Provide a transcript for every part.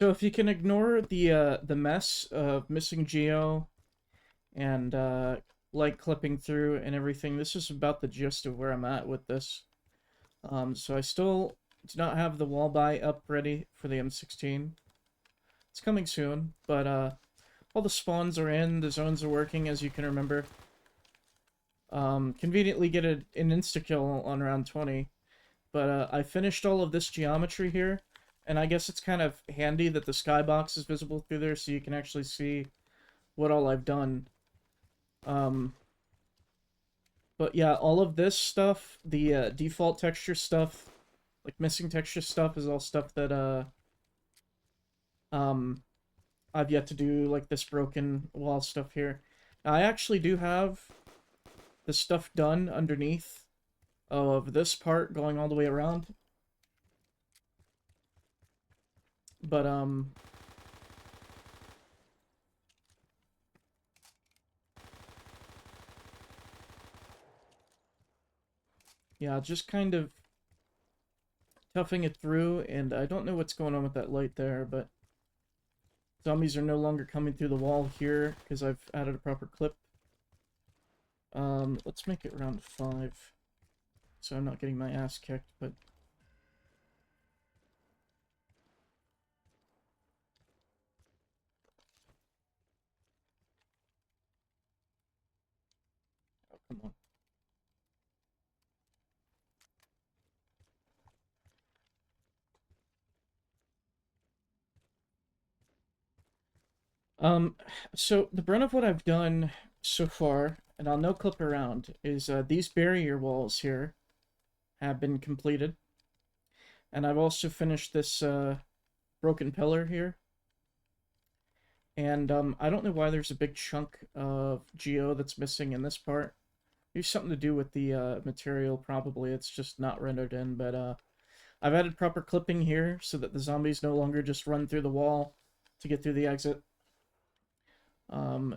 So if you can ignore the mess of missing Geo and light clipping through and everything, this is about the gist of where I'm at with this. So I still do not have the wall buy up ready for the M16. It's coming soon, but all the spawns are in, the zones are working, as you can remember. Conveniently get an insta-kill on round 20. But I finished all of this geometry here, and I guess it's kind of handy that the skybox is visible through there so you can actually see what all I've done. Um, but yeah, all of this stuff, the default texture stuff, like missing texture stuff, is all stuff that um, I've yet to do, like this broken wall stuff here. I actually do have the stuff done underneath of this part going all the way around. But yeah, just kind of toughing it through, and I don't know what's going on with that light there, but zombies are no longer coming through the wall here because I've added a proper clip. Let's make it round 5, so I'm not getting my ass kicked, but... Oh, come on. Um, so the brunt of what I've done so far, and I'll no clip around, is these barrier walls here have been completed. And I've also finished this broken pillar here. And I don't know why there's a big chunk of geo that's missing in this part. There's something to do with the material, probably. It's just not rendered in, but I've added proper clipping here so that the zombies no longer just run through the wall to get through the exit.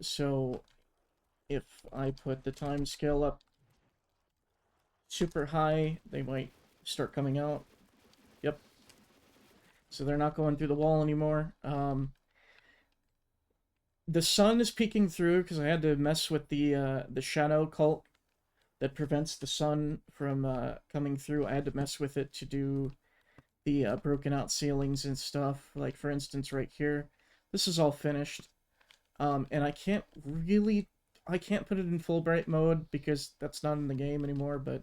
So if I put the time scale up super high, they might start coming out. Yep. So they're not going through the wall anymore. The sun is peeking through because I had to mess with the shadow cult that prevents the sun from coming through. I had to mess with it to do the broken out ceilings and stuff. Like, for instance, right here. This is all finished. And I can't put it in full bright mode because that's not in the game anymore, but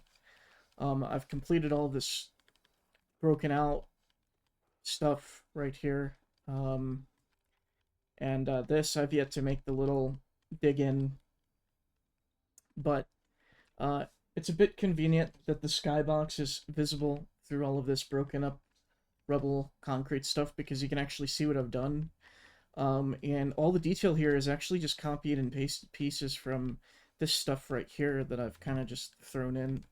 I've completed all this broken out stuff right here. And this, I've yet to make the little dig in, but uh, it's a bit convenient that the skybox is visible through all of this broken up rubble concrete stuff because you can actually see what I've done. And all the detail here is actually just copied and pasted pieces from this stuff right here that I've kind of just thrown in.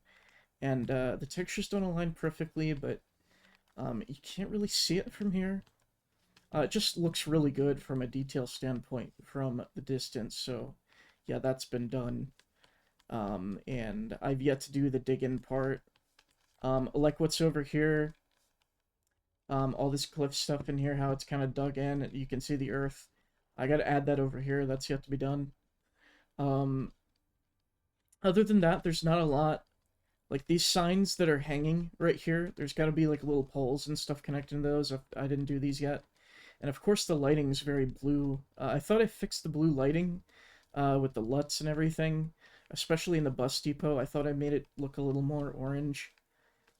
And the textures don't align perfectly, but you can't really see it from here. It just looks really good from a detail standpoint from the distance, so yeah, that's been done. And I've yet to do the dig-in part. Like what's over here, all this cliff stuff in here, how it's kind of dug in, you can see the earth. I gotta add that over here, that's yet to be done. Um, Other than that, there's not a lot. Like these signs that are hanging right here, there's gotta be like little poles and stuff connecting those. I didn't do these yet. And of course the lighting is very blue. I thought I fixed the blue lighting with the LUTs and everything, especially in the bus depot. I thought I made it look a little more orange.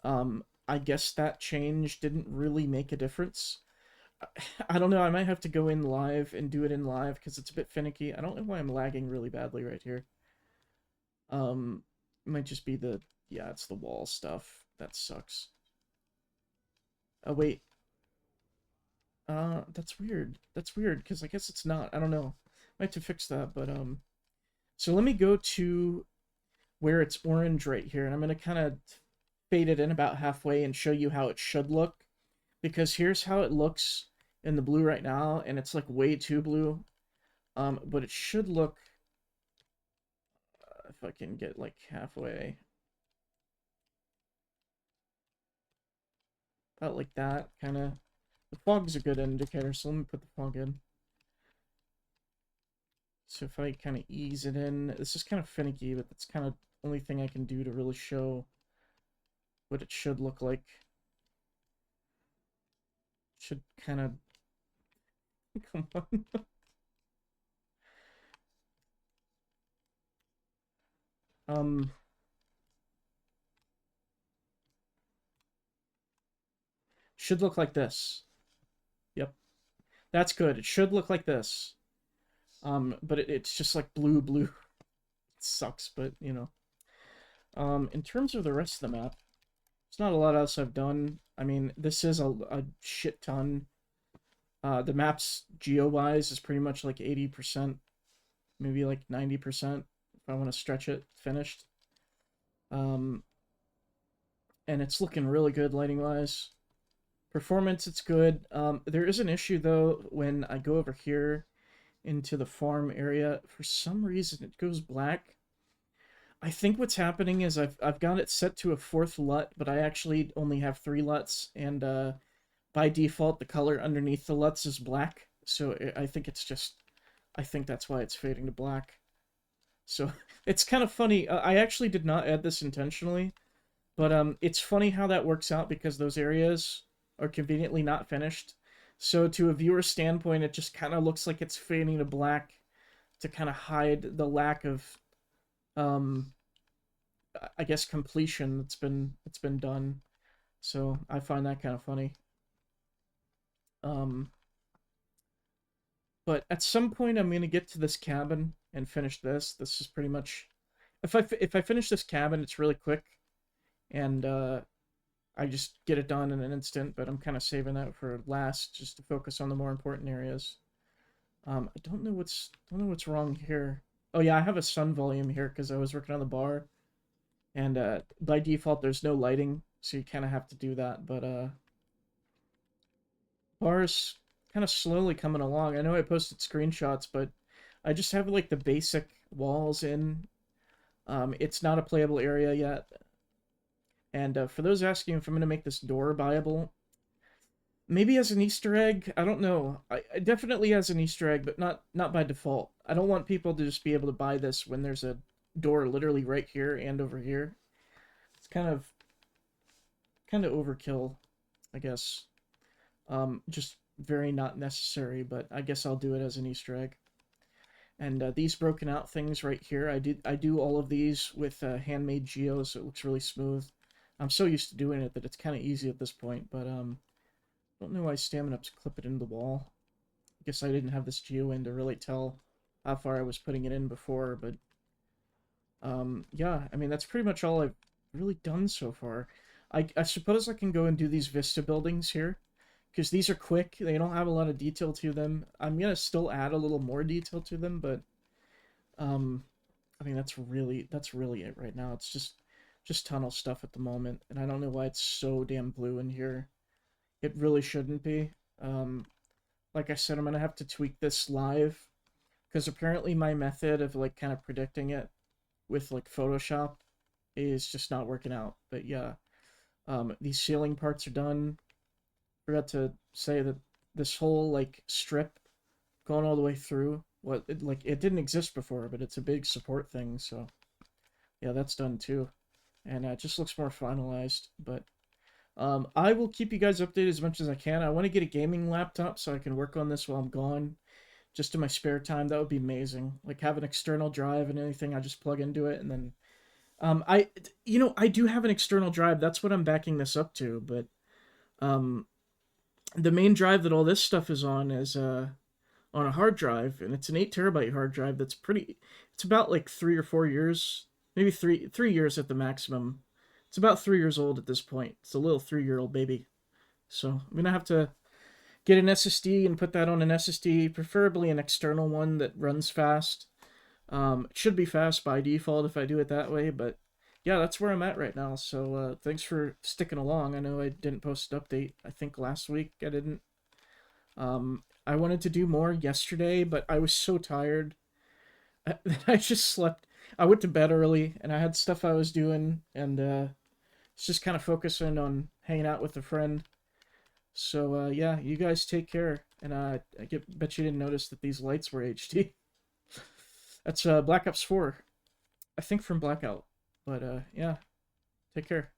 I guess that change didn't really make a difference. I don't know, I might have to go in live and do it in live because it's a bit finicky. I don't know why I'm lagging really badly right here. It might just be the, yeah, it's the wall stuff. That sucks. Oh, wait. That's weird. That's weird, because I guess it's not. I don't know. I have to fix that, but, so let me go to where it's orange right here, and I'm going to kind of fade it in about halfway and show you how it should look, because here's how it looks in the blue right now, and it's, like, way too blue, but it should look, if I can get, like, halfway, about like that, kind of. The fog's a good indicator, so let me put the fog in. So if I kind of ease it in, this is kind of finicky, but that's kind of the only thing I can do to really show what it should look like. Should kind of... Come on. Should look like this. Yep. That's good. It should look like this. But it's just like blue. It sucks, but, you know. In terms of the rest of the map, there's not a lot else I've done. I mean, this is a shit ton. The map's geo-wise is pretty much like 80%, maybe like 90%, if I want to stretch it, finished. And it's looking really good lighting-wise. Performance, it's good. There is an issue, though, when I go over here into the farm area. For some reason, it goes black. I think what's happening is I've got it set to a 4th LUT, but I actually only have 3 LUTs, and by default, the color underneath the LUTs is black. So I think it's just... I think that's why it's fading to black. So it's kind of funny. I actually did not add this intentionally, but it's funny how that works out because those areas are conveniently not finished. So to a viewer standpoint, it just kind of looks like it's fading to black to kind of hide the lack of, I guess, completion that's been done. So I find that kind of funny. But at some point, I'm gonna get to this cabin and finish this. This is pretty much, if I finish this cabin, it's really quick, and I just get it done in an instant. But I'm kind of saving that for last, just to focus on the more important areas. I don't know what's wrong here. Oh yeah, I have a sun volume here because I was working on the bar, and by default there's no lighting, so you kind of have to do that. But bar's kind of slowly coming along. I know I posted screenshots, but I just have like the basic walls in. It's not a playable area yet. And for those asking if I'm going to make this door buyable, maybe as an Easter egg. I don't know. I definitely as an Easter egg, but not by default. I don't want people to just be able to buy this when there's a door literally right here and over here. It's kind of overkill, I guess. Just very not necessary, but I guess I'll do it as an Easter egg. And these broken out things right here, I do all of these with handmade geos, so it looks really smooth. I'm so used to doing it that it's kind of easy at this point, but don't know why stamina up's clip it into the wall. I guess I didn't have this geo in to really tell how far I was putting it in before, but yeah, I mean, that's pretty much all I've really done so far. I suppose I can go and do these Vista buildings here, because these are quick. They don't have a lot of detail to them. I'm gonna still add a little more detail to them, but I mean, that's really it right now. It's just tunnel stuff at the moment, and I don't know why it's so damn blue in here. It really shouldn't be. Like I said, I'm gonna have to tweak this live, because apparently my method of like kind of predicting it with like Photoshop is just not working out. But yeah, these ceiling parts are done. Forgot to say that this whole like strip going all the way through, it didn't exist before, but it's a big support thing. So yeah, that's done too, and it just looks more finalized. But I will keep you guys updated as much as I can. I want to get a gaming laptop so I can work on this while I'm gone, just in my spare time. That would be amazing. Like have an external drive and anything, I just plug into it, and then I do have an external drive. That's what I'm backing this up to, but the main drive that all this stuff is on a hard drive, and it's an 8 TB hard drive. That's pretty. It's about like 3 or 4 years, maybe three years at the maximum. It's about 3 years old at this point. It's a little 3-year-old baby. So I'm gonna have to get an SSD and put that on an SSD, preferably an external one that runs fast. It should be fast by default if I do it that way, but yeah, that's where I'm at right now. So thanks for sticking along. I know I didn't post an update. I think last week I didn't. I wanted to do more yesterday, but I was so tired that I just slept. I went to bed early, and I had stuff I was doing, and it's just kind of focusing on hanging out with a friend. So yeah, you guys take care, and bet you didn't notice that these lights were HD. That's Black Ops 4, I think from Blackout. But yeah, take care.